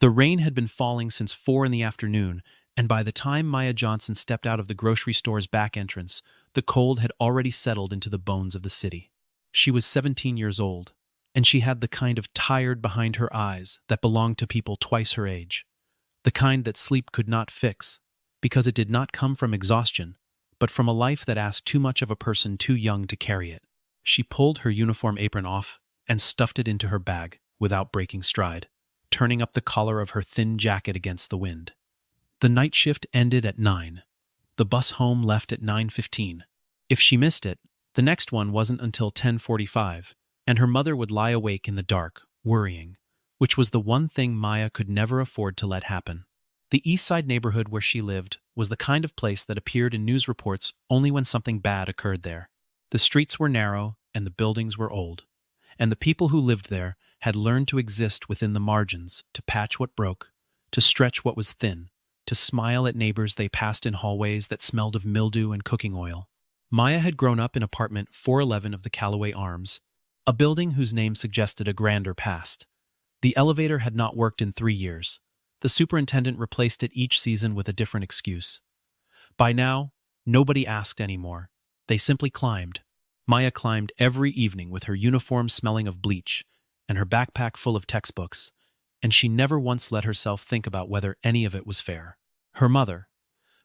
The rain had been falling since 4 in the afternoon, and by the time Maya Johnson stepped out of the grocery store's back entrance, the cold had already settled into the bones of the city. She was 17 years old, and she had the kind of tired behind her eyes that belonged to people twice her age, the kind that sleep could not fix, because it did not come from exhaustion, but from a life that asked too much of a person too young to carry it. She pulled her uniform apron off and stuffed it into her bag without breaking stride, turning up the collar of her thin jacket against the wind. The night shift ended at 9. The bus home left at 9:15. If she missed it, the next one wasn't until 10:45, and her mother would lie awake in the dark, worrying, which was the one thing Maya could never afford to let happen. The East Side neighborhood where she lived was the kind of place that appeared in news reports only when something bad occurred there. The streets were narrow and the buildings were old, and the people who lived there had learned to exist within the margins, to patch what broke, to stretch what was thin, to smile at neighbors they passed in hallways that smelled of mildew and cooking oil. Maya had grown up in apartment 411 of the Callaway Arms, a building whose name suggested a grander past. The elevator had not worked in 3 years. The superintendent replaced it each season with a different excuse. By now, nobody asked anymore. They simply climbed. Maya climbed every evening with her uniform smelling of bleach and her backpack full of textbooks, and she never once let herself think about whether any of it was fair. Her mother,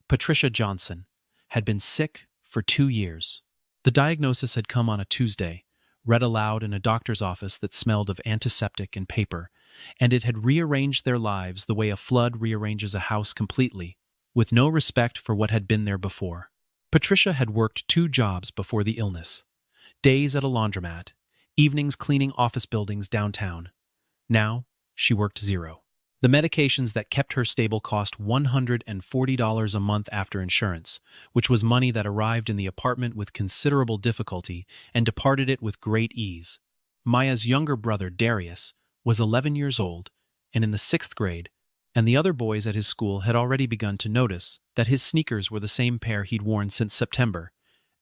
Patricia Johnson, had been sick for 2 years. The diagnosis had come on a Tuesday, read aloud in a doctor's office that smelled of antiseptic and paper, and it had rearranged their lives the way a flood rearranges a house completely, with no respect for what had been there before. Patricia had worked 2 jobs before the illness: days at a laundromat, evenings cleaning office buildings downtown. Now, she worked 0. The medications that kept her stable cost $140 a month after insurance, which was money that arrived in the apartment with considerable difficulty and departed it with great ease. Maya's younger brother, Darius, was 11 years old and in the 6th grade, and the other boys at his school had already begun to notice that his sneakers were the same pair he'd worn since September,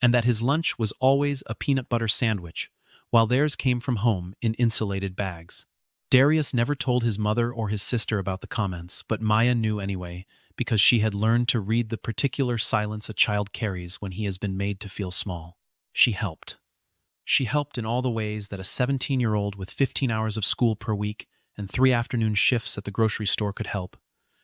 and that his lunch was always a peanut butter sandwich, while theirs came from home in insulated bags. Darius never told his mother or his sister about the comments, but Maya knew anyway, because she had learned to read the particular silence a child carries when he has been made to feel small. She helped. She helped in all the ways that a 17-year-old with 15 hours of school per week and 3 afternoon shifts at the grocery store could help.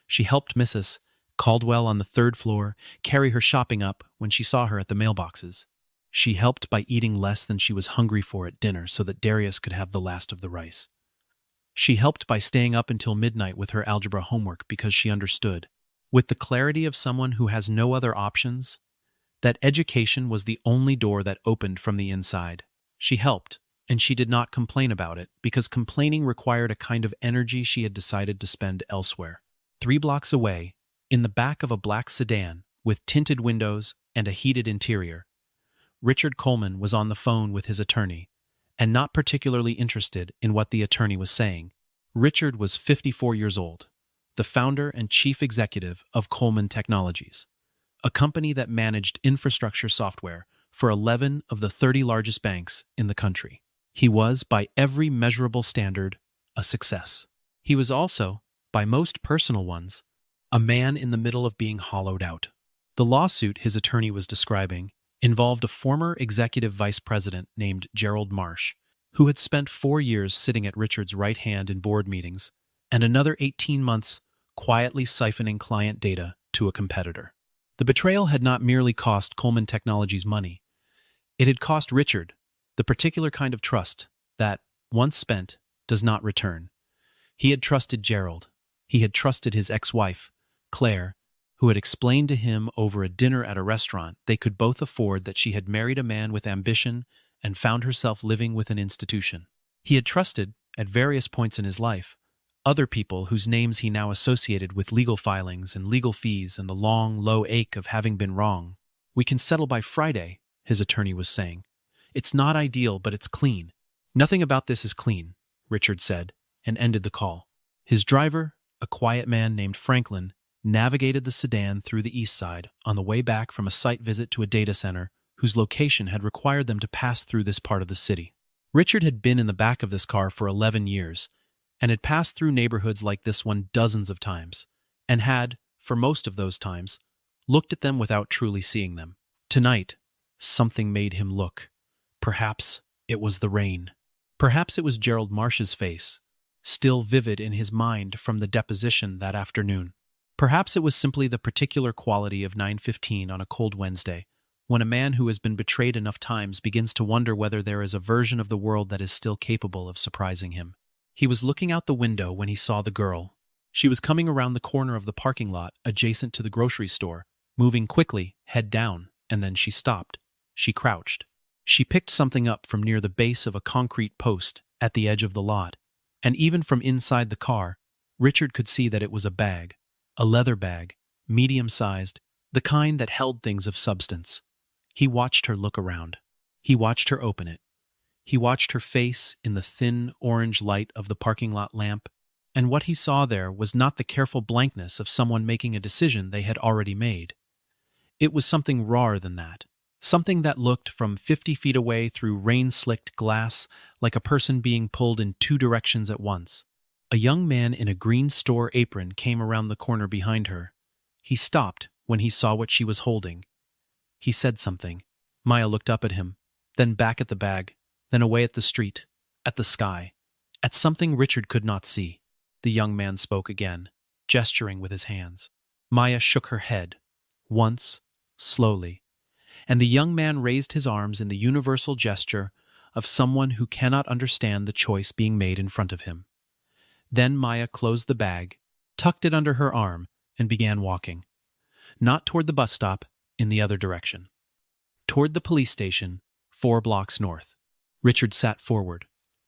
She helped Mrs. Caldwell on the 3rd floor carry her shopping up when she saw her at the mailboxes. She helped by eating less than she was hungry for at dinner so that Darius could have the last of the rice. She helped by staying up until midnight with her algebra homework because she understood, with the clarity of someone who has no other options, that education was the only door that opened from the inside. She helped, and she did not complain about it because complaining required a kind of energy she had decided to spend elsewhere. 3 blocks away, in the back of a black sedan with tinted windows and a heated interior, Richard Coleman was on the phone with his attorney, and not particularly interested in what the attorney was saying. Richard was 54 years old, the founder and chief executive of Coleman Technologies, a company that managed infrastructure software for 11 of the 30 largest banks in the country. He was, by every measurable standard, a success. He was also, by most personal ones, a man in the middle of being hollowed out. The lawsuit his attorney was describing involved a former executive vice president named Gerald Marsh, who had spent 4 years sitting at Richard's right hand in board meetings, and another 18 months quietly siphoning client data to a competitor. The betrayal had not merely cost Coleman Technologies money. It had cost Richard the particular kind of trust that, once spent, does not return. He had trusted Gerald. He had trusted his ex-wife, Claire, who had explained to him over a dinner at a restaurant they could both afford that she had married a man with ambition and found herself living with an institution. He had trusted, at various points in his life, other people whose names he now associated with legal filings and legal fees and the long, low ache of having been wrong. "We can settle by Friday," his attorney was saying. "It's not ideal, but it's clean." "Nothing about this is clean," Richard said, and ended the call. His driver, a quiet man named Franklin, navigated the sedan through the East Side on the way back from a site visit to a data center whose location had required them to pass through this part of the city. Richard had been in the back of this car for 11 years, and had passed through neighborhoods like this one dozens of times, and had, for most of those times, looked at them without truly seeing them. Tonight, something made him look. Perhaps it was the rain. Perhaps it was Gerald Marsh's face, still vivid in his mind from the deposition that afternoon. Perhaps it was simply the particular quality of 9:15 on a cold Wednesday, when a man who has been betrayed enough times begins to wonder whether there is a version of the world that is still capable of surprising him. He was looking out the window when he saw the girl. She was coming around the corner of the parking lot adjacent to the grocery store, moving quickly, head down, and then she stopped. She crouched. She picked something up from near the base of a concrete post at the edge of the lot, and even from inside the car, Richard could see that it was a bag, a leather bag, medium-sized, the kind that held things of substance. He watched her look around. He watched her open it. He watched her face in the thin orange light of the parking lot lamp, and what he saw there was not the careful blankness of someone making a decision they had already made. It was something rawer than that, something that looked from 50 feet away through rain-slicked glass like a person being pulled in two directions at once. A young man in a green store apron came around the corner behind her. He stopped when he saw what she was holding. He said something. Maya looked up at him, then back at the bag, then away at the street, at the sky, at something Richard could not see. The young man spoke again, gesturing with his hands. Maya shook her head, once, slowly, and the young man raised his arms in the universal gesture of someone who cannot understand the choice being made in front of him. Then Maya closed the bag, tucked it under her arm, and began walking. Not toward the bus stop, in the other direction. Toward the police station, 4 blocks north. Richard sat forward.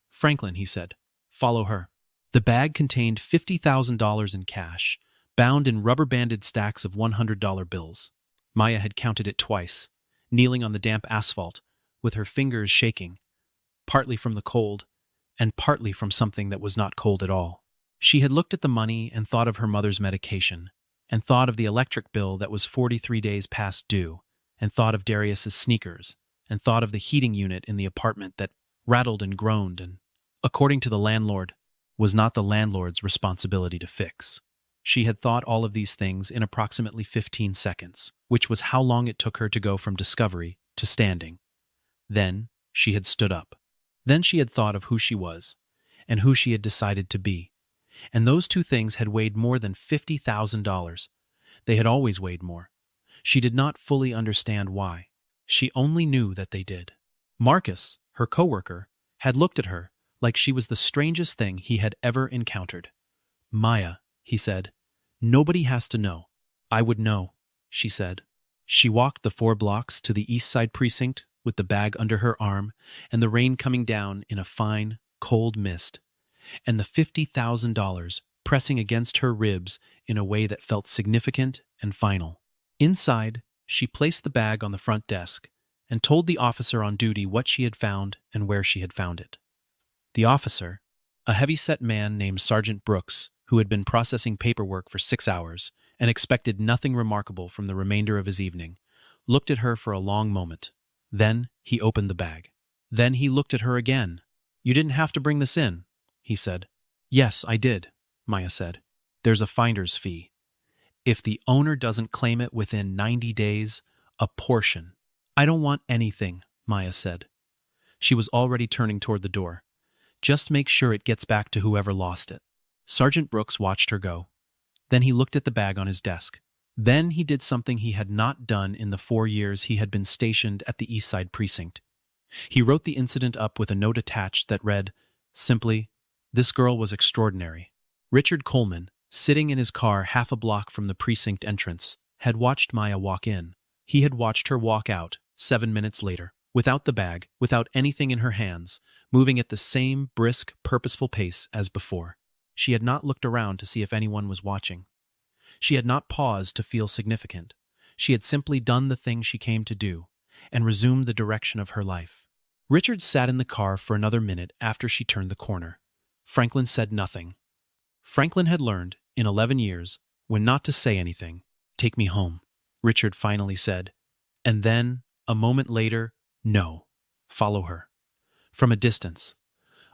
"Franklin," he said, "follow her." The bag contained $50,000 in cash, bound in rubber-banded stacks of $100 bills. Maya had counted it twice, kneeling on the damp asphalt, with her fingers shaking, partly from the cold, and partly from something that was not cold at all. She had looked at the money and thought of her mother's medication, and thought of the electric bill that was 43 days past due, and thought of Darius's sneakers, and thought of the heating unit in the apartment that rattled and groaned and, according to the landlord, was not the landlord's responsibility to fix. She had thought all of these things in approximately 15 seconds, which was how long it took her to go from discovery to standing. Then she had stood up. Then she had thought of who she was, and who she had decided to be. And those two things had weighed more than $50,000. They had always weighed more. She did not fully understand why. She only knew that they did. Marcus, her coworker, had looked at her like she was the strangest thing he had ever encountered. "Maya," he said, "nobody has to know." "I would know," she said. She walked the 4 blocks to the East Side precinct with the bag under her arm and the rain coming down in a fine, cold mist, and the $50,000 pressing against her ribs in a way that felt significant and final. Inside, she placed the bag on the front desk and told the officer on duty what she had found and where she had found it. The officer, a heavy-set man named Sergeant Brooks, who had been processing paperwork for 6 hours and expected nothing remarkable from the remainder of his evening, looked at her for a long moment. Then he opened the bag. Then he looked at her again. "You didn't have to bring this in," he said. "Yes, I did," Maya said. "There's a finder's fee. If the owner doesn't claim it within 90 days, a portion." "I don't want anything," Maya said. She was already turning toward the door. "Just make sure it gets back to whoever lost it." Sergeant Brooks watched her go. Then he looked at the bag on his desk. Then he did something he had not done in the 4 years he had been stationed at the East Side precinct. He wrote the incident up with a note attached that read, simply, "This girl was extraordinary." Richard Coleman, sitting in his car half a block from the precinct entrance, had watched Maya walk in. He had watched her walk out 7 minutes later, without the bag, without anything in her hands, moving at the same brisk, purposeful pace as before. She had not looked around to see if anyone was watching. She had not paused to feel significant. She had simply done the thing she came to do, and resumed the direction of her life. Richard sat in the car for another minute after she turned the corner. Franklin said nothing. Franklin had learned, in 11 years, when not to say anything. "Take me home," Richard finally said. And then, a moment later, "No. Follow her. From a distance.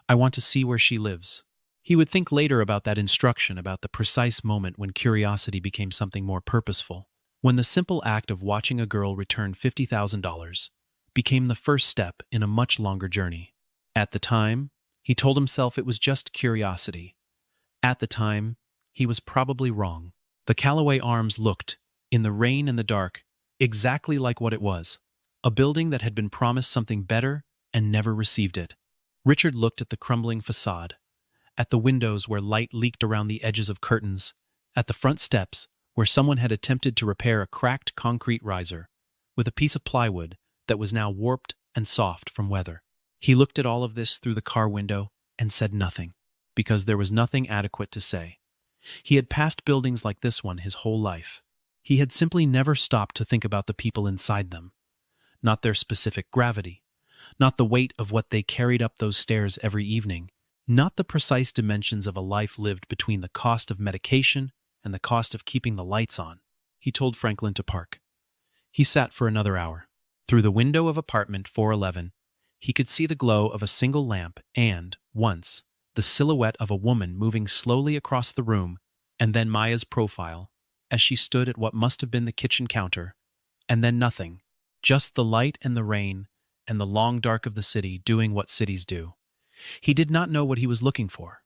I want to see where she lives." He would think later about that instruction, about the precise moment when curiosity became something more purposeful, when the simple act of watching a girl return $50,000 became the first step in a much longer journey. At the time, he told himself it was just curiosity. At the time, he was probably wrong. The Callaway Arms looked, in the rain and the dark, exactly like what it was, a building that had been promised something better and never received it. Richard looked at the crumbling facade, at the windows where light leaked around the edges of curtains, at the front steps where someone had attempted to repair a cracked concrete riser with a piece of plywood that was now warped and soft from weather. He looked at all of this through the car window and said nothing, because there was nothing adequate to say. He had passed buildings like this one his whole life. He had simply never stopped to think about the people inside them, not their specific gravity, not the weight of what they carried up those stairs every evening, not the precise dimensions of a life lived between the cost of medication and the cost of keeping the lights on. He told Franklin to park. He sat for another hour. Through the window of apartment 411, he could see the glow of a single lamp and, once, the silhouette of a woman moving slowly across the room, and then Maya's profile, as she stood at what must have been the kitchen counter, and then nothing, just the light and the rain and the long dark of the city doing what cities do. He did not know what he was looking for.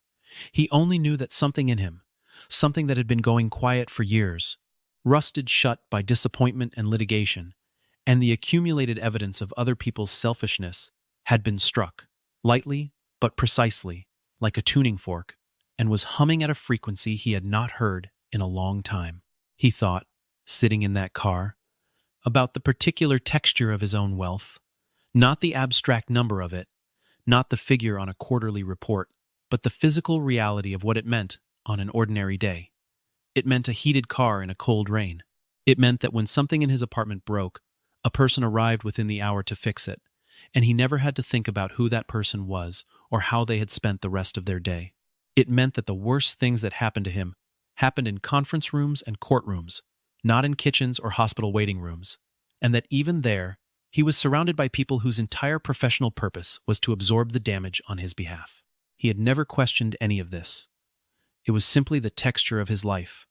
He only knew that something in him, something that had been going quiet for years, rusted shut by disappointment and litigation, and the accumulated evidence of other people's selfishness, had been struck, lightly but precisely, like a tuning fork, and was humming at a frequency he had not heard in a long time. He thought, sitting in that car, about the particular texture of his own wealth, not the abstract number of it, not the figure on a quarterly report, but the physical reality of what it meant on an ordinary day. It meant a heated car in a cold rain. It meant that when something in his apartment broke, a person arrived within the hour to fix it, and he never had to think about who that person was or how they had spent the rest of their day. It meant that the worst things that happened to him happened in conference rooms and courtrooms, not in kitchens or hospital waiting rooms, and that even there, he was surrounded by people whose entire professional purpose was to absorb the damage on his behalf. He had never questioned any of this. It was simply the texture of his life,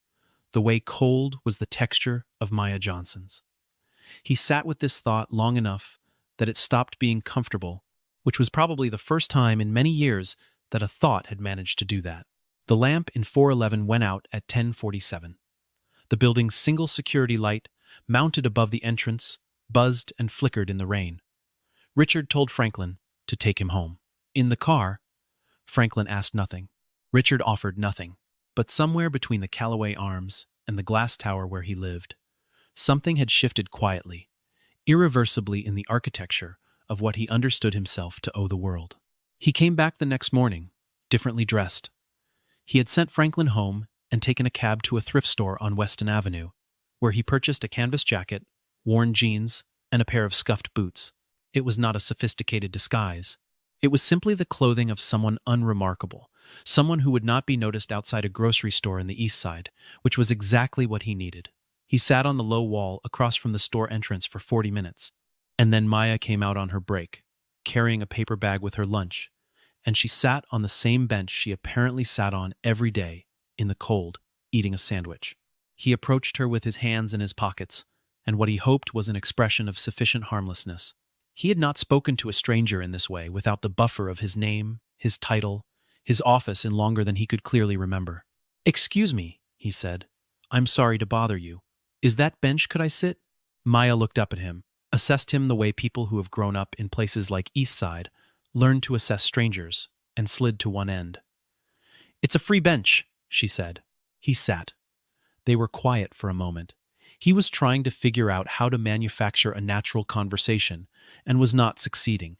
the way cold was the texture of Maya Johnson's. He sat with this thought long enough that it stopped being comfortable, which was probably the first time in many years that a thought had managed to do that. The lamp in 411 went out at 10:47. The building's single security light, mounted above the entrance, buzzed and flickered in the rain. Richard told Franklin to take him home. In the car, Franklin asked nothing. Richard offered nothing. But somewhere between the Callaway Arms and the glass tower where he lived, something had shifted quietly, irreversibly in the architecture of what he understood himself to owe the world. He came back the next morning, differently dressed. He had sent Franklin home and taken a cab to a thrift store on Weston Avenue, where he purchased a canvas jacket, worn jeans, and a pair of scuffed boots. It was not a sophisticated disguise. It was simply the clothing of someone unremarkable, someone who would not be noticed outside a grocery store in the East Side, which was exactly what he needed. He sat on the low wall across from the store entrance for 40 minutes, and then Maya came out on her break, carrying a paper bag with her lunch, and she sat on the same bench she apparently sat on every day, in the cold, eating a sandwich. He approached her with his hands in his pockets, and what he hoped was an expression of sufficient harmlessness. He had not spoken to a stranger in this way without the buffer of his name, his title, his office in longer than he could clearly remember. "Excuse me," he said. "I'm sorry to bother you. Is that bench could I sit?" Maya looked up at him, assessed him the way people who have grown up in places like East Side learn to assess strangers, and slid to one end. "It's a free bench," she said. He sat. They were quiet for a moment. He was trying to figure out how to manufacture a natural conversation, and was not succeeding.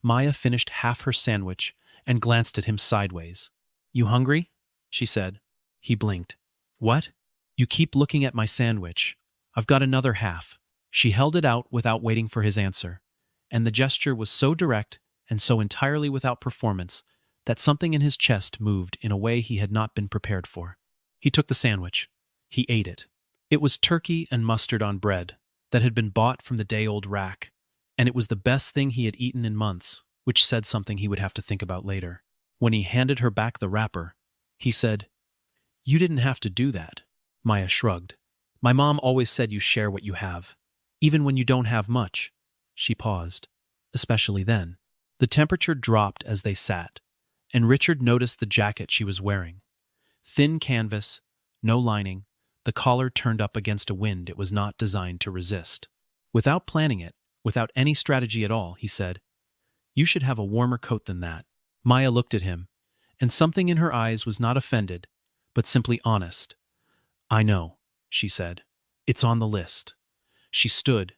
Maya finished half her sandwich and glanced at him sideways. "You hungry?" she said. He blinked. "What?" "You keep looking at my sandwich. I've got another half." She held it out without waiting for his answer, and the gesture was so direct and so entirely without performance that something in his chest moved in a way he had not been prepared for. He took the sandwich. He ate it. It was turkey and mustard on bread that had been bought from the day-old rack, and it was the best thing he had eaten in months, which said something he would have to think about later. When he handed her back the wrapper, he said, "You didn't have to do that." Maya shrugged. "My mom always said you share what you have, even when you don't have much." She paused, especially then. The temperature dropped as they sat, and Richard noticed the jacket she was wearing. Thin canvas, no lining, the collar turned up against a wind it was not designed to resist. Without planning it, without any strategy at all, he said, "You should have a warmer coat than that." Maya looked at him, and something in her eyes was not offended, but simply honest. "I know," she said. "It's on the list." She stood,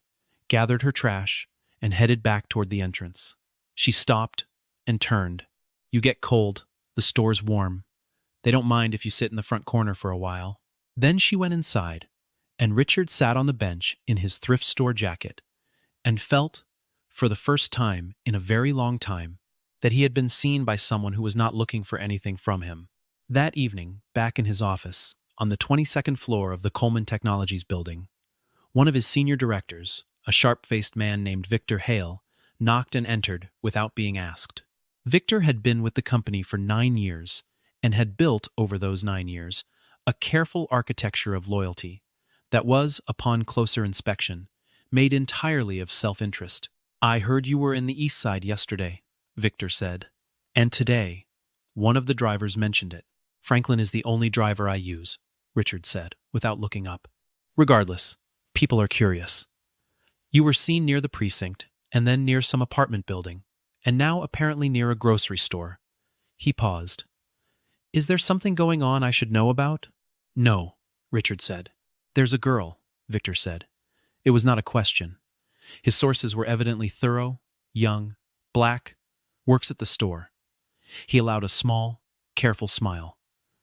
gathered her trash, and headed back toward the entrance. She stopped and turned. "You get cold. The store's warm. They don't mind if you sit in the front corner for a while." Then she went inside, and Richard sat on the bench in his thrift store jacket and felt, for the first time in a very long time, that he had been seen by someone who was not looking for anything from him. That evening, back in his office, on the 22nd floor of the Coleman Technologies building, one of his senior directors, a sharp-faced man named Victor Hale, knocked and entered without being asked. Victor had been with the company for 9 years and had built, over those 9 years, a careful architecture of loyalty that was, upon closer inspection, made entirely of self-interest. "I heard you were in the East Side yesterday," Victor said. "And today, one of the drivers mentioned it." "Franklin is the only driver I use," Richard said, without looking up. "Regardless, people are curious. You were seen near the precinct, and then near some apartment building, and now apparently near a grocery store." He paused. "Is there something going on I should know about?" "No," Richard said. "There's a girl," Victor said. It was not a question. His sources were evidently thorough, young, black, works at the store. He allowed a small, careful smile.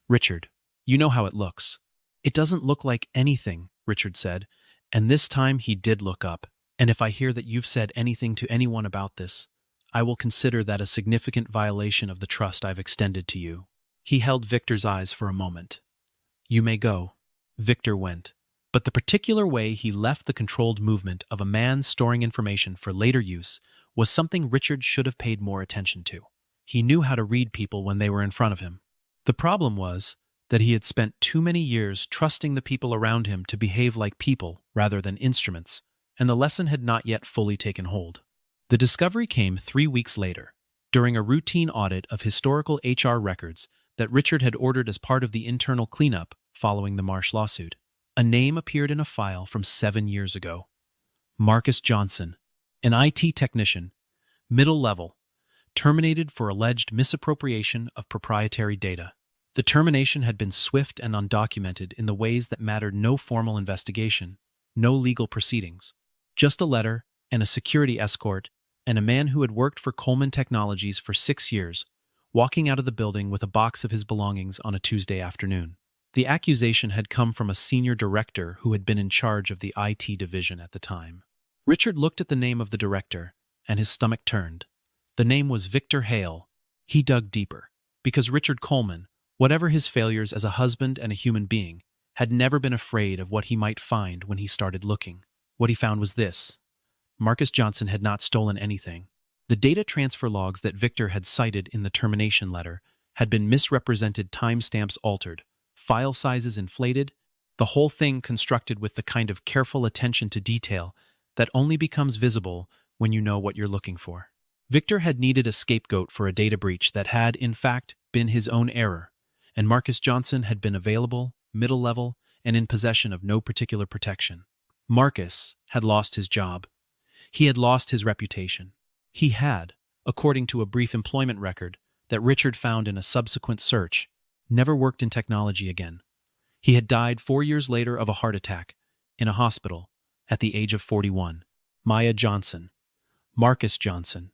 "Richard, you know how it looks." "It doesn't look like anything," Richard said, and this time he did look up. "And if I hear that you've said anything to anyone about this, I will consider that a significant violation of the trust I've extended to you." He held Victor's eyes for a moment. "You may go." Victor went. But the particular way he left the controlled movement of a man storing information for later use was something Richard should have paid more attention to. He knew how to read people when they were in front of him. The problem was that he had spent too many years trusting the people around him to behave like people rather than instruments, and the lesson had not yet fully taken hold. The discovery came 3 weeks later, during a routine audit of historical HR records that Richard had ordered as part of the internal cleanup following the Marsh lawsuit. A name appeared in a file from 7 years ago. Marcus Johnson, an IT technician, middle level, terminated for alleged misappropriation of proprietary data. The termination had been swift and undocumented in the ways that mattered: no formal investigation, no legal proceedings, just a letter and a security escort, and a man who had worked for Coleman Technologies for 6 years, walking out of the building with a box of his belongings on a Tuesday afternoon. The accusation had come from a senior director who had been in charge of the IT division at the time. Richard looked at the name of the director, and his stomach turned. The name was Victor Hale. He dug deeper, because Richard Coleman, whatever his failures as a husband and a human being, had never been afraid of what he might find when he started looking. What he found was this: Marcus Johnson had not stolen anything. The data transfer logs that Victor had cited in the termination letter had been misrepresented, timestamps altered, file sizes inflated, the whole thing constructed with the kind of careful attention to detail that only becomes visible when you know what you're looking for. Victor had needed a scapegoat for a data breach that had, in fact, been his own error, and Marcus Johnson had been available, middle level, and in possession of no particular protection. Marcus had lost his job. He had lost his reputation. He had, according to a brief employment record that Richard found in a subsequent search, never worked in technology again. He had died 4 years later of a heart attack in a hospital at the age of 41. Maya Johnson. Marcus Johnson.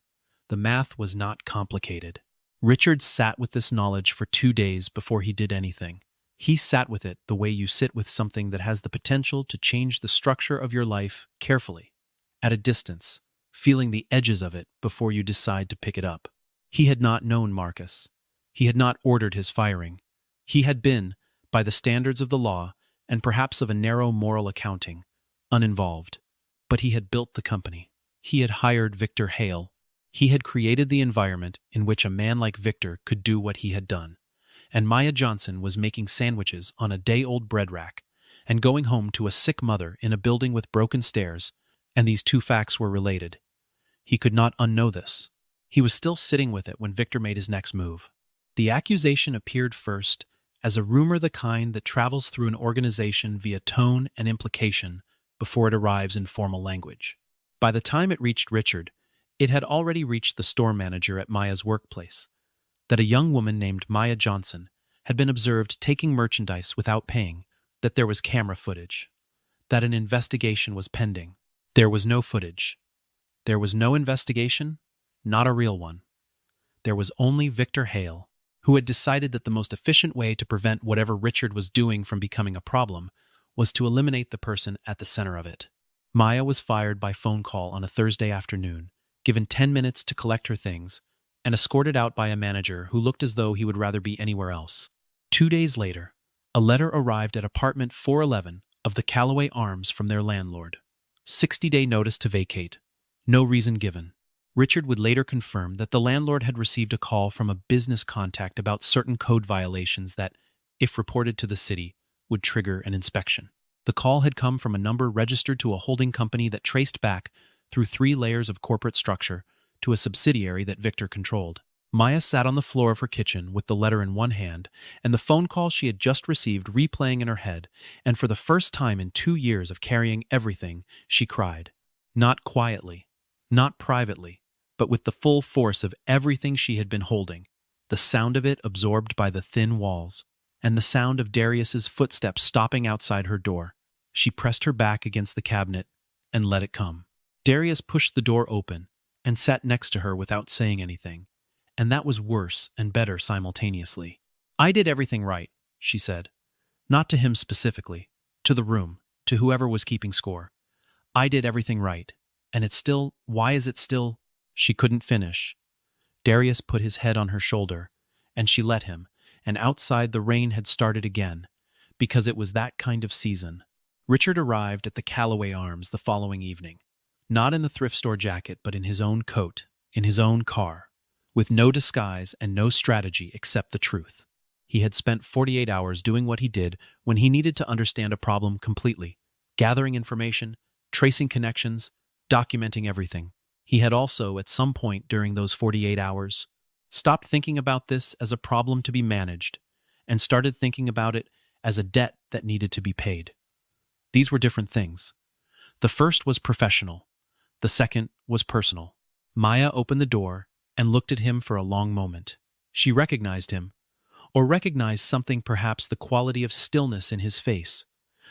The math was not complicated. Richard sat with this knowledge for 2 days before he did anything. He sat with it the way you sit with something that has the potential to change the structure of your life, carefully, at a distance, feeling the edges of it before you decide to pick it up. He had not known Marcus. He had not ordered his firing. He had been, by the standards of the law, and perhaps of a narrow moral accounting, uninvolved. But he had built the company. He had hired Victor Hale. He had created the environment in which a man like Victor could do what he had done. And Maya Johnson was making sandwiches on a day-old bread rack and going home to a sick mother in a building with broken stairs, and these two facts were related. He could not unknow this. He was still sitting with it when Victor made his next move. The accusation appeared first as a rumor, the kind that travels through an organization via tone and implication before it arrives in formal language. By the time it reached Richard, it had already reached the store manager at Maya's workplace, that a young woman named Maya Johnson had been observed taking merchandise without paying, that there was camera footage, that an investigation was pending. There was no footage. There was no investigation, not a real one. There was only Victor Hale, who had decided that the most efficient way to prevent whatever Richard was doing from becoming a problem was to eliminate the person at the center of it. Maya was fired by phone call on a Thursday afternoon, given 10 minutes to collect her things, and escorted out by a manager who looked as though he would rather be anywhere else. 2 days later, a letter arrived at apartment 411 of the Callaway Arms from their landlord. 60-day notice to vacate. No reason given. Richard would later confirm that the landlord had received a call from a business contact about certain code violations that, if reported to the city, would trigger an inspection. The call had come from a number registered to a holding company that traced back through 3 layers of corporate structure to a subsidiary that Victor controlled. Maya sat on the floor of her kitchen with the letter in one hand and the phone call she had just received replaying in her head, and for the first time in 2 years of carrying everything, she cried. Not quietly, not privately, but with the full force of everything she had been holding, the sound of it absorbed by the thin walls, and the sound of Darius's footsteps stopping outside her door. She pressed her back against the cabinet and let it come. Darius pushed the door open and sat next to her without saying anything, and that was worse and better simultaneously. I did everything right, she said. Not to him specifically, to the room, to whoever was keeping score. I did everything right, and it's still, why is it still? She couldn't finish. Darius put his head on her shoulder, and she let him, and outside the rain had started again, because it was that kind of season. Richard arrived at the Callaway Arms the following evening, not in the thrift store jacket but in his own coat, in his own car, with no disguise and no strategy except the truth. He had spent 48 hours doing what he did when he needed to understand a problem completely, gathering information, tracing connections, documenting everything. He had also, at some point during those 48 hours, stopped thinking about this as a problem to be managed and started thinking about it as a debt that needed to be paid. These were different things. The first was professional. The second was personal. Maya opened the door and looked at him for a long moment. She recognized him, or recognized something, perhaps the quality of stillness in his face,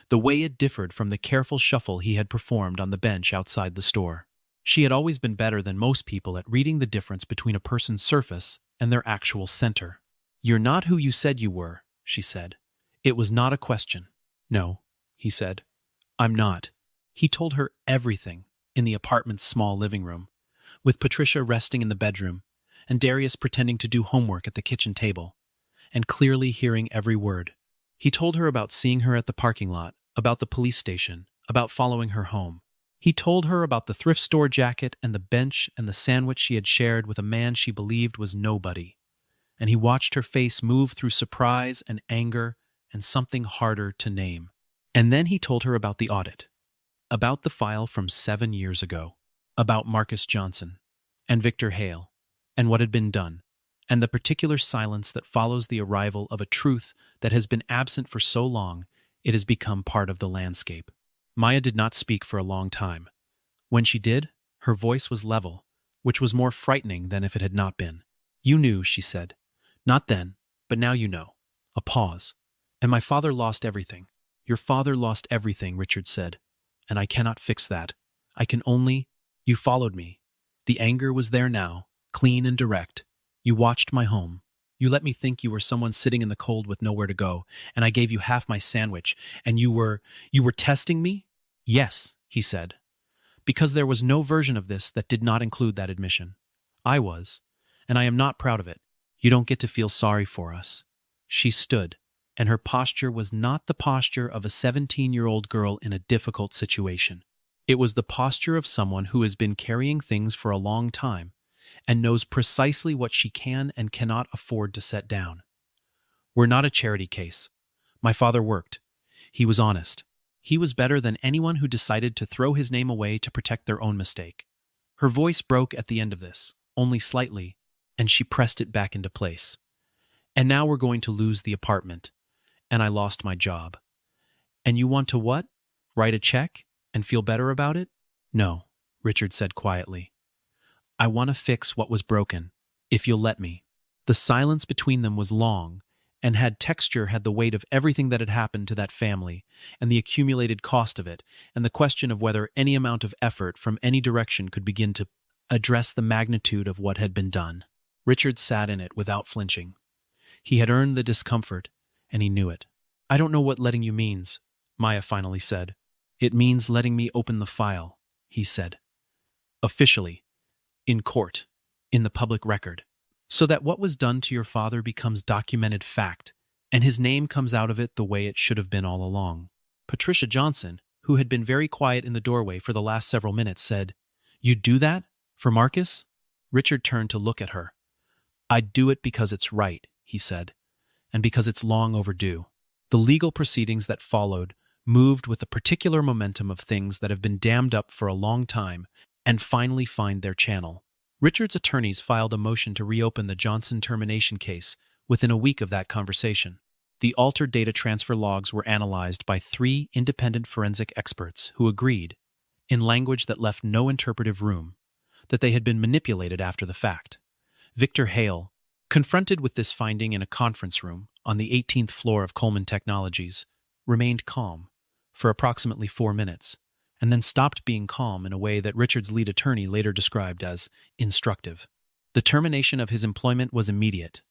the way it differed from the careful shuffle he had performed on the bench outside the store. She had always been better than most people at reading the difference between a person's surface and their actual center. You're not who you said you were, she said. It was not a question. No, he said. I'm not. He told her everything in the apartment's small living room, with Patricia resting in the bedroom and Darius pretending to do homework at the kitchen table, and clearly hearing every word. He told her about seeing her at the parking lot, about the police station, about following her home. He told her about the thrift store jacket and the bench and the sandwich she had shared with a man she believed was nobody. And he watched her face move through surprise and anger and something harder to name. And then he told her about the audit, about the file from 7 years ago, about Marcus Johnson and Victor Hale and what had been done, and the particular silence that follows the arrival of a truth that has been absent for so long it has become part of the landscape. Maya did not speak for a long time. When she did, her voice was level, which was more frightening than if it had not been. You knew, she said. Not then, but now you know. A pause. And my father lost everything. Your father lost everything, Richard said. And I cannot fix that. I can only... You followed me. The anger was there now, clean and direct. You watched my home. You let me think you were someone sitting in the cold with nowhere to go, and I gave you half my sandwich, and you were testing me? Yes, he said. Because there was no version of this that did not include that admission. I was, and I am not proud of it. You don't get to feel sorry for us. She stood, and her posture was not the posture of a 17-year-old girl in a difficult situation. It was the posture of someone who has been carrying things for a long time and knows precisely what she can and cannot afford to set down. We're not a charity case. My father worked. He was honest. He was better than anyone who decided to throw his name away to protect their own mistake. Her voice broke at the end of this, only slightly, and she pressed it back into place. And now we're going to lose the apartment. And I lost my job. And you want to what? Write a check and feel better about it? No, Richard said quietly. I want to fix what was broken, if you'll let me. The silence between them was long, and had the weight of everything that had happened to that family, and the accumulated cost of it, and the question of whether any amount of effort from any direction could begin to address the magnitude of what had been done. Richard sat in it without flinching. He had earned the discomfort, and he knew it. I don't know what letting you means, Maya finally said. It means letting me open the file, he said. Officially. In court. In the public record. So that what was done to your father becomes documented fact, and his name comes out of it the way it should have been all along. Patricia Johnson, who had been very quiet in the doorway for the last several minutes, said, You'd do that? For Marcus? Richard turned to look at her. I'd do it because it's right, he said, and because it's long overdue. The legal proceedings that followed moved with the particular momentum of things that have been dammed up for a long time and finally find their channel. Richard's attorneys filed a motion to reopen the Johnson termination case within a week of that conversation. The altered data transfer logs were analyzed by 3 independent forensic experts who agreed, in language that left no interpretive room, that they had been manipulated after the fact. Victor Hale, confronted with this finding in a conference room on the 18th floor of Coleman Technologies, remained calm for approximately 4 minutes, and then stopped being calm in a way that Richard's lead attorney later described as instructive. The termination of his employment was immediate.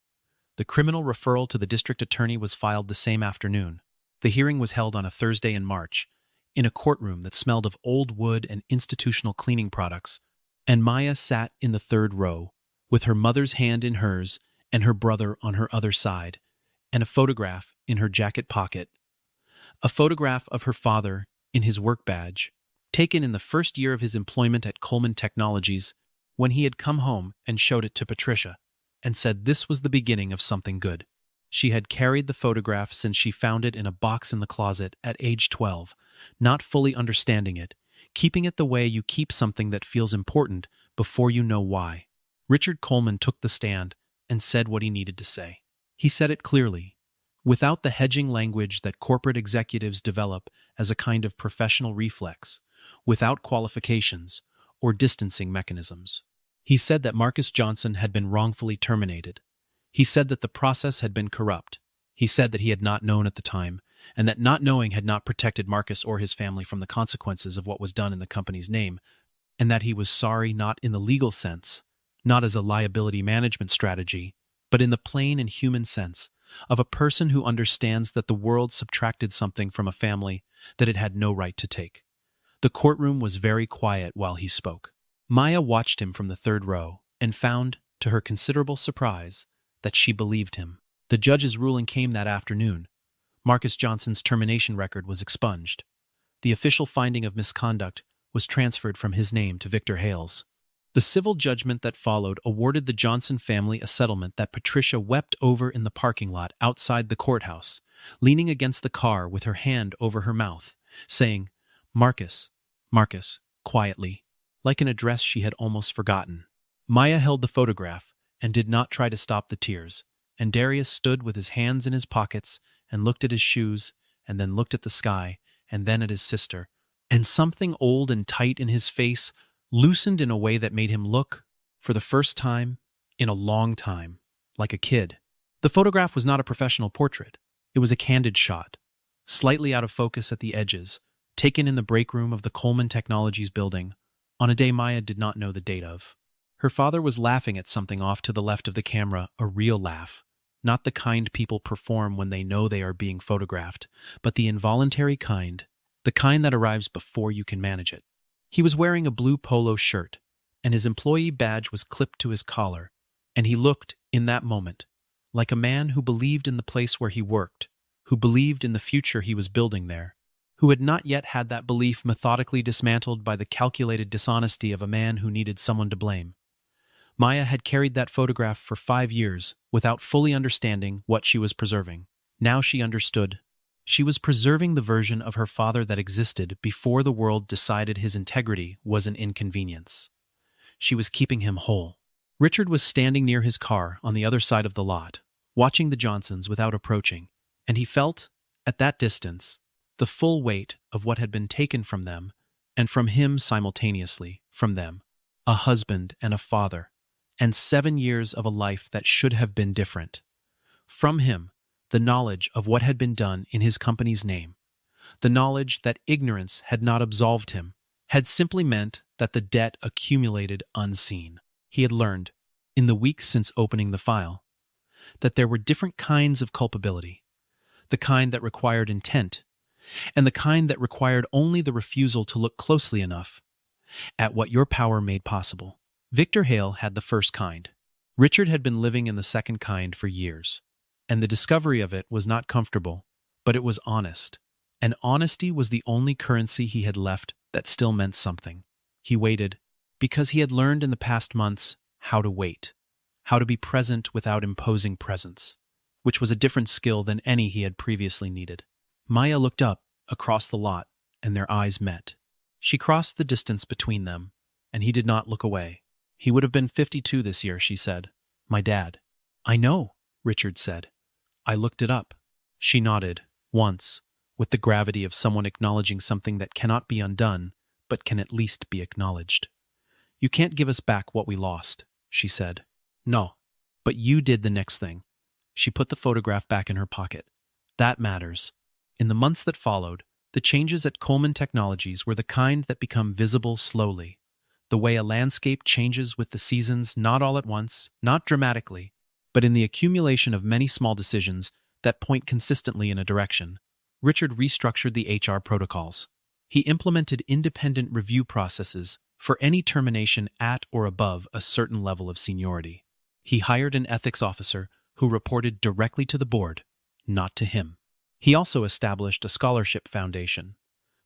The criminal referral to the district attorney was filed the same afternoon. The hearing was held on a Thursday in March, in a courtroom that smelled of old wood and institutional cleaning products, and Maya sat in the 3rd row, with her mother's hand in hers and her brother on her other side, and a photograph in her jacket pocket. A photograph of her father in his work badge, taken in the first year of his employment at Coleman Technologies, when he had come home and showed it to Patricia, and said this was the beginning of something good. She had carried the photograph since she found it in a box in the closet at age 12, not fully understanding it, keeping it the way you keep something that feels important before you know why. Richard Coleman took the stand and said what he needed to say. He said it clearly, without the hedging language that corporate executives develop as a kind of professional reflex, without qualifications or distancing mechanisms. He said that Marcus Johnson had been wrongfully terminated. He said that the process had been corrupt. He said that he had not known at the time, and that not knowing had not protected Marcus or his family from the consequences of what was done in the company's name, and that he was sorry not in the legal sense, not as a liability management strategy, but in the plain and human sense of a person who understands that the world subtracted something from a family that it had no right to take. The courtroom was very quiet while he spoke. Maya watched him from the 3rd row and found, to her considerable surprise, that she believed him. The judge's ruling came that afternoon. Marcus Johnson's termination record was expunged. The official finding of misconduct was transferred from his name to Victor Hale's. The civil judgment that followed awarded the Johnson family a settlement that Patricia wept over in the parking lot outside the courthouse, leaning against the car with her hand over her mouth, saying, Marcus, Marcus, quietly, like an address she had almost forgotten. Maya held the photograph and did not try to stop the tears, and Darius stood with his hands in his pockets and looked at his shoes, and then looked at the sky, and then at his sister, and something old and tight in his face loosened in a way that made him look, for the first time, in a long time, like a kid. The photograph was not a professional portrait. It was a candid shot, slightly out of focus at the edges, taken in the break room of the Coleman Technologies building, on a day Maya did not know the date of. Her father was laughing at something off to the left of the camera, a real laugh, not the kind people perform when they know they are being photographed, but the involuntary kind, the kind that arrives before you can manage it. He was wearing a blue polo shirt, and his employee badge was clipped to his collar, and he looked, in that moment, like a man who believed in the place where he worked, who believed in the future he was building there, who had not yet had that belief methodically dismantled by the calculated dishonesty of a man who needed someone to blame. Maya had carried that photograph for 5 years without fully understanding what she was preserving. Now she understood. She was preserving the version of her father that existed before the world decided his integrity was an inconvenience. She was keeping him whole. Richard was standing near his car on the other side of the lot, watching the Johnsons without approaching, and he felt, at that distance, the full weight of what had been taken from them, and from him simultaneously, from them, a husband and a father, and 7 years of a life that should have been different. From him, the knowledge of what had been done in his company's name, the knowledge that ignorance had not absolved him, had simply meant that the debt accumulated unseen. He had learned, in the weeks since opening the file, that there were different kinds of culpability, the kind that required intent, and the kind that required only the refusal to look closely enough at what your power made possible. Victor Hale had the first kind. Richard had been living in the second kind for years, and the discovery of it was not comfortable, but it was honest. And honesty was the only currency he had left that still meant something. He waited, because he had learned in the past months how to wait, how to be present without imposing presence, which was a different skill than any he had previously needed. Maya looked up, across the lot, and their eyes met. She crossed the distance between them, and he did not look away. He would have been 52 this year, she said. My dad. I know, Richard said. I looked it up. She nodded, once, with the gravity of someone acknowledging something that cannot be undone, but can at least be acknowledged. You can't give us back what we lost, she said. No, but you did the next thing. She put the photograph back in her pocket. That matters. In the months that followed, the changes at Coleman Technologies were the kind that become visible slowly. The way a landscape changes with the seasons, not all at once, not dramatically, but in the accumulation of many small decisions that point consistently in a direction. Richard restructured the HR protocols. He implemented independent review processes for any termination at or above a certain level of seniority. He hired an ethics officer who reported directly to the board, not to him. He also established a scholarship foundation,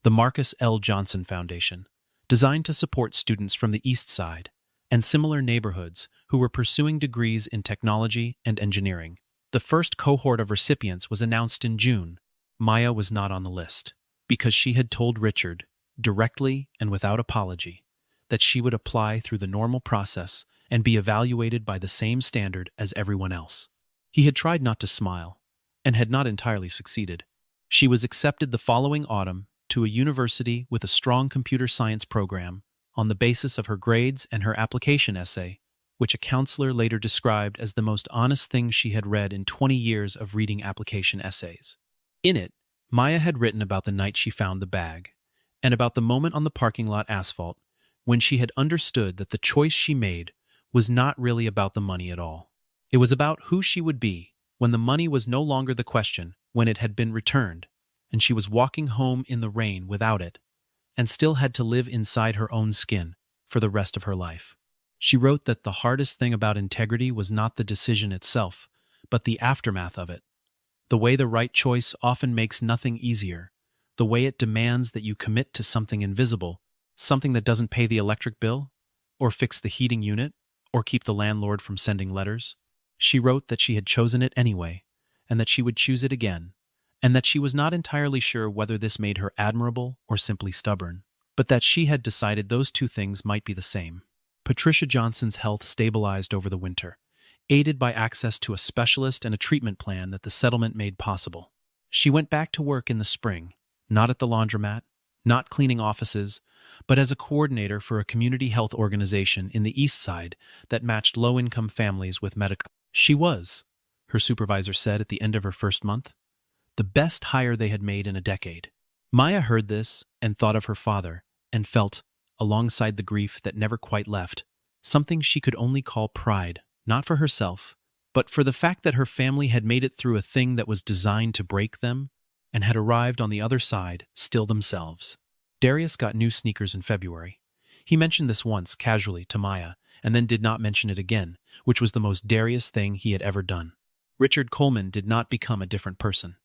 the Marcus L. Johnson Foundation, designed to support students from the East Side and similar neighborhoods who were pursuing degrees in technology and engineering. The first cohort of recipients was announced in June. Maya was not on the list, because she had told Richard, directly and without apology, that she would apply through the normal process and be evaluated by the same standard as everyone else. He had tried not to smile, and had not entirely succeeded. She was accepted the following autumn to a university with a strong computer science program on the basis of her grades and her application essay, which a counselor later described as the most honest thing she had read in 20 years of reading application essays. In it, Maya had written about the night she found the bag, and about the moment on the parking lot asphalt when she had understood that the choice she made was not really about the money at all. It was about who she would be when the money was no longer the question, when it had been returned, and she was walking home in the rain without it, and still had to live inside her own skin for the rest of her life. She wrote that the hardest thing about integrity was not the decision itself, but the aftermath of it. The way the right choice often makes nothing easier, the way it demands that you commit to something invisible, something that doesn't pay the electric bill, or fix the heating unit, or keep the landlord from sending letters. She wrote that she had chosen it anyway, and that she would choose it again, and that she was not entirely sure whether this made her admirable or simply stubborn, but that she had decided those two things might be the same. Patricia Johnson's health stabilized over the winter, aided by access to a specialist and a treatment plan that the settlement made possible. She went back to work in the spring, not at the laundromat, not cleaning offices, but as a coordinator for a community health organization in the East Side that matched low-income families with medical. She was, her supervisor said at the end of her first month, the best hire they had made in a decade. Maya heard this and thought of her father, and felt, alongside the grief that never quite left, something she could only call pride, not for herself, but for the fact that her family had made it through a thing that was designed to break them, and had arrived on the other side, still themselves. Darius got new sneakers in February. He mentioned this once, casually, to Maya, and then did not mention it again, which was the most Darius thing he had ever done. Richard Coleman did not become a different person.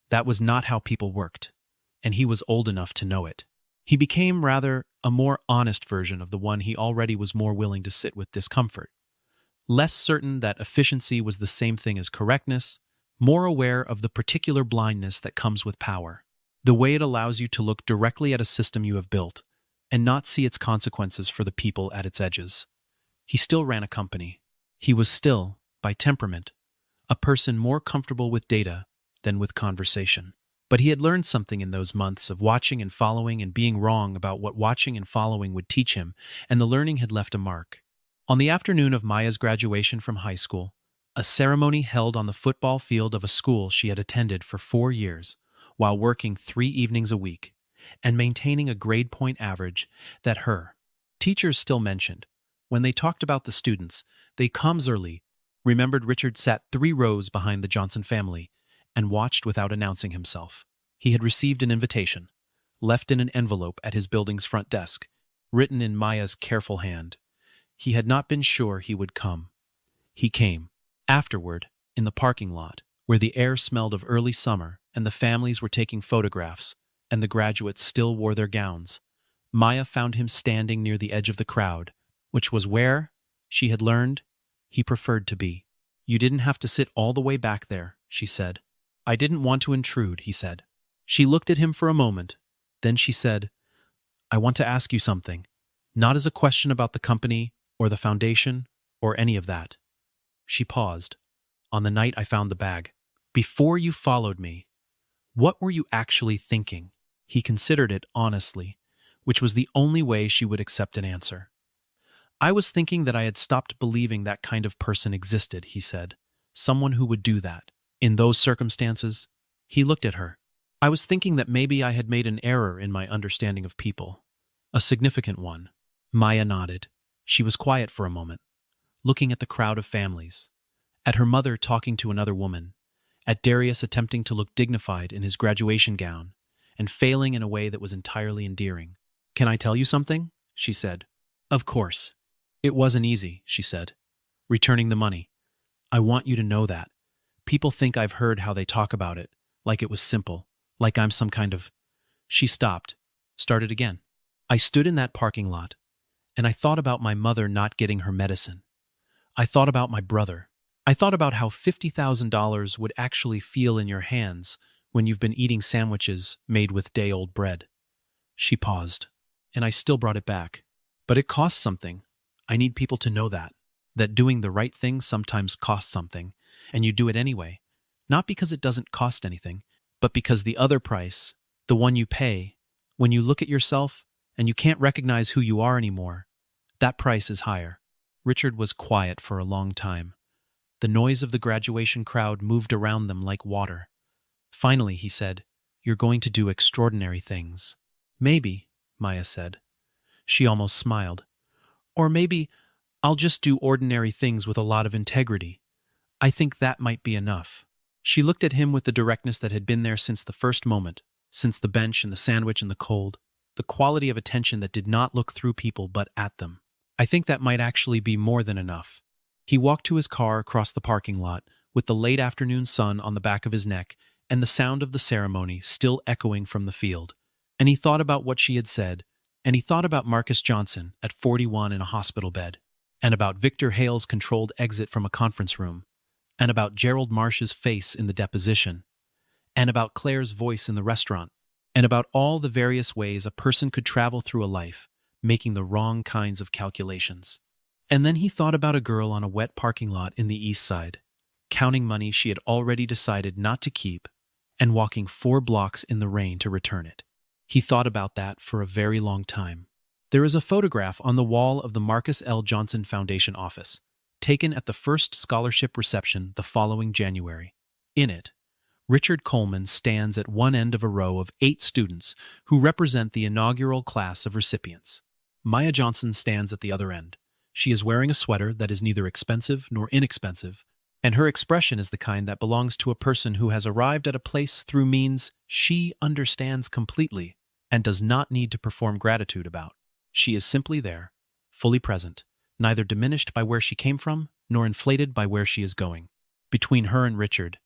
That was not how people worked, and he was old enough to know it. He became, rather, a more honest version of the one he already was more willing to sit with discomfort. less certain that efficiency was the same thing as correctness, more aware of the particular blindness that comes with power. The way it allows you to look directly at a system you have built and not see its consequences for the people at its edges. He still ran a company. He was still, by temperament, a person more comfortable with data than with conversation. But he had learned something in those months of watching and following and being wrong about what watching and following would teach him, and the learning had left a mark. On the afternoon of Maya's graduation from high school, a ceremony held on the football field of a school she had attended for 4 years, while working 3 evenings a week, and maintaining a grade point average that her teachers still mentioned. When they talked about the students, they clumsily remembered Richard sat 3 rows behind the Johnson family and watched without announcing himself. He had received an invitation, left in an envelope at his building's front desk, written in Maya's careful hand. He had not been sure he would come. He came. Afterward, in the parking lot, where the air smelled of early summer and the families were taking photographs and the graduates still wore their gowns, Maya found him standing near the edge of the crowd, which was where, she had learned, he preferred to be. "You didn't have to sit all the way back there," she said. "I didn't want to intrude," he said. She looked at him for a moment. Then she said, "I want to ask you something, not as a question about the company or the foundation or any of that." She paused. "On the night I found the bag, before you followed me, what were you actually thinking?" He considered it honestly, which was the only way she would accept an answer. "I was thinking that I had stopped believing that kind of person existed," he said. "Someone who would do that. In those circumstances." He looked at her. "I was thinking that maybe I had made an error in my understanding of people. A significant one." Maya nodded. She was quiet for a moment, looking at the crowd of families, at her mother talking to another woman, at Darius attempting to look dignified in his graduation gown, and failing in a way that was entirely endearing. "Can I tell you something?" she said. "Of course." "It wasn't easy," she said. "Returning the money. I want you to know that. People think I've heard how they talk about it, like it was simple, like I'm some kind of—" She stopped, started again. "I stood in that parking lot, and I thought about my mother not getting her medicine. I thought about my brother. I thought about how $50,000 would actually feel in your hands when you've been eating sandwiches made with day-old bread." She paused. "And I still brought it back. But it costs something. I need people to know that doing the right thing sometimes costs something, and you do it anyway, not because it doesn't cost anything, but because the other price, the one you pay, when you look at yourself and you can't recognize who you are anymore, that price is higher." Richard was quiet for a long time. The noise of the graduation crowd moved around them like water. Finally, he said, "You're going to do extraordinary things." "Maybe," Maya said. She almost smiled. "Or maybe I'll just do ordinary things with a lot of integrity. I think that might be enough." She looked at him with the directness that had been there since the first moment, since the bench and the sandwich and the cold, the quality of attention that did not look through people but at them. "I think that might actually be more than enough." He walked to his car across the parking lot, with the late afternoon sun on the back of his neck and the sound of the ceremony still echoing from the field. And he thought about what she had said, and he thought about Marcus Johnson at 41 in a hospital bed, and about Victor Hale's controlled exit from a conference room, and about Gerald Marsh's face in the deposition, and about Claire's voice in the restaurant, and about all the various ways a person could travel through a life, making the wrong kinds of calculations. And then he thought about a girl on a wet parking lot in the East Side, counting money she had already decided not to keep, and walking 4 blocks in the rain to return it. He thought about that for a very long time. There is a photograph on the wall of the Marcus L. Johnson Foundation office, taken at the first scholarship reception the following January. In it, Richard Coleman stands at one end of a row of 8 students who represent the inaugural class of recipients. Maya Johnson stands at the other end. She is wearing a sweater that is neither expensive nor inexpensive, and her expression is the kind that belongs to a person who has arrived at a place through means she understands completely and does not need to perform gratitude about. She is simply there, fully present, neither diminished by where she came from nor inflated by where she is going. Between her and Richard,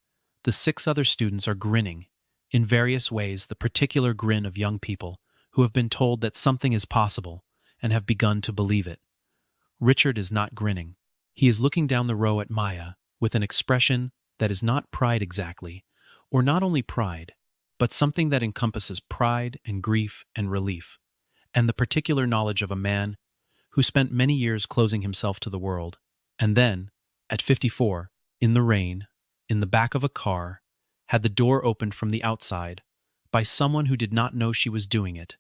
the 6 other students are grinning, in various ways the particular grin of young people who have been told that something is possible and have begun to believe it. Richard is not grinning. He is looking down the row at Maya with an expression that is not pride exactly, or not only pride, but something that encompasses pride and grief and relief, and the particular knowledge of a man who spent many years closing himself to the world, and then, at 54, in the rain, in the back of a car, had the door opened from the outside by someone who did not know she was doing it,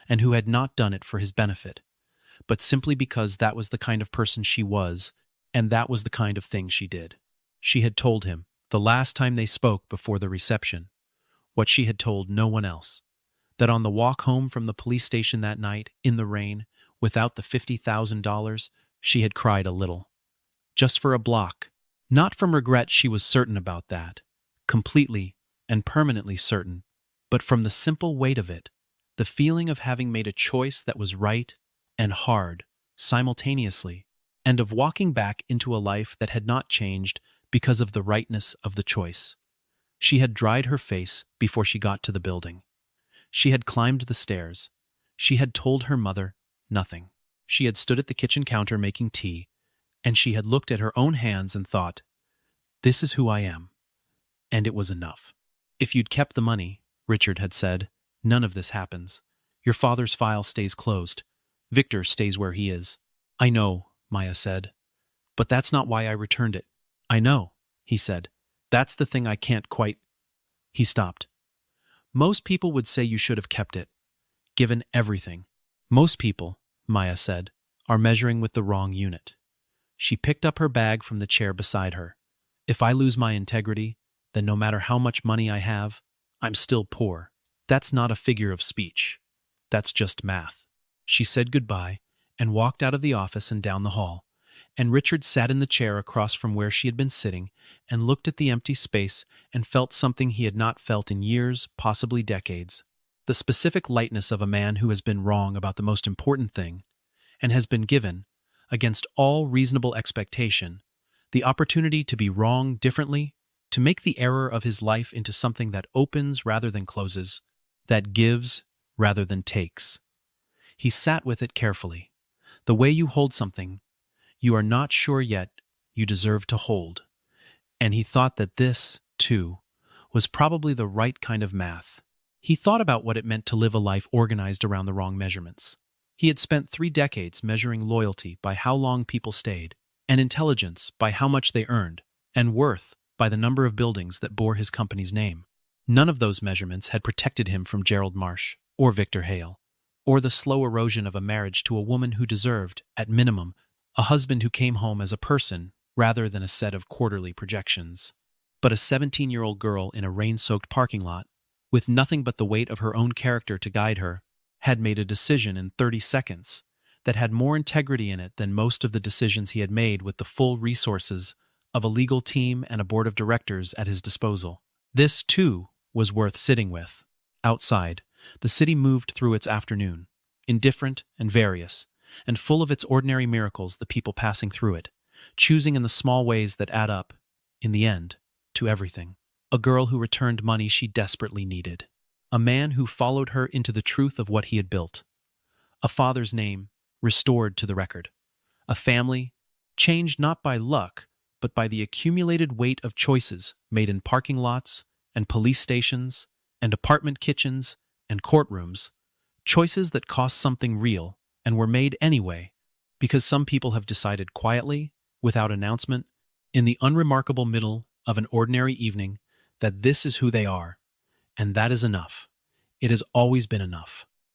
and who had not done it for his benefit, but simply because that was the kind of person she was, and that was the kind of thing she did. She had told him, the last time they spoke before the reception, what she had told no one else, that on the walk home from the police station that night, in the rain, without the $50,000, she had cried a little. Just for a block. Not from regret, she was certain about that, completely and permanently certain, but from the simple weight of it, the feeling of having made a choice that was right and hard simultaneously, and of walking back into a life that had not changed because of the rightness of the choice. She had dried her face before she got to the building. She had climbed the stairs. She had told her mother nothing. She had stood at the kitchen counter making tea, and she had looked at her own hands and thought, "This is who I am." And it was enough. "If you'd kept the money," Richard had said, "none of this happens. Your father's file stays closed. Victor stays where he is." "I know," Maya said, "but that's not why I returned it." "I know," he said. "That's the thing I can't quite—" He stopped. "Most people would say you should have kept it. Given everything. Most people," Maya said, "are measuring with the wrong unit." She picked up her bag from the chair beside her. "If I lose my integrity, then no matter how much money I have, I'm still poor. That's not a figure of speech. That's just math." She said goodbye and walked out of the office and down the hall, and Richard sat in the chair across from where she had been sitting and looked at the empty space and felt something he had not felt in years, possibly decades. The specific lightness of a man who has been wrong about the most important thing and has been given, against all reasonable expectation, the opportunity to be wrong differently, to make the error of his life into something that opens rather than closes, that gives rather than takes. He sat with it carefully. The way you hold something you are not sure yet you deserve to hold. And he thought that this, too, was probably the right kind of math. He thought about what it meant to live a life organized around the wrong measurements. He had spent 3 decades measuring loyalty by how long people stayed, and intelligence by how much they earned, and worth by the number of buildings that bore his company's name. None of those measurements had protected him from Gerald Marsh, or Victor Hale, or the slow erosion of a marriage to a woman who deserved, at minimum, a husband who came home as a person rather than a set of quarterly projections. But a 17-year-old girl in a rain-soaked parking lot, with nothing but the weight of her own character to guide her, had made a decision in 30 seconds that had more integrity in it than most of the decisions he had made with the full resources of a legal team and a board of directors at his disposal. This, too, was worth sitting with. Outside, the city moved through its afternoon, indifferent and various, and full of its ordinary miracles, the people passing through it, choosing in the small ways that add up, in the end, to everything. A girl who returned money she desperately needed. A man who followed her into the truth of what he had built. A father's name restored to the record. A family changed not by luck, but by the accumulated weight of choices made in parking lots and police stations and apartment kitchens and courtrooms, choices that cost something real and were made anyway, because some people have decided quietly, without announcement, in the unremarkable middle of an ordinary evening, that this is who they are, and that is enough. It has always been enough.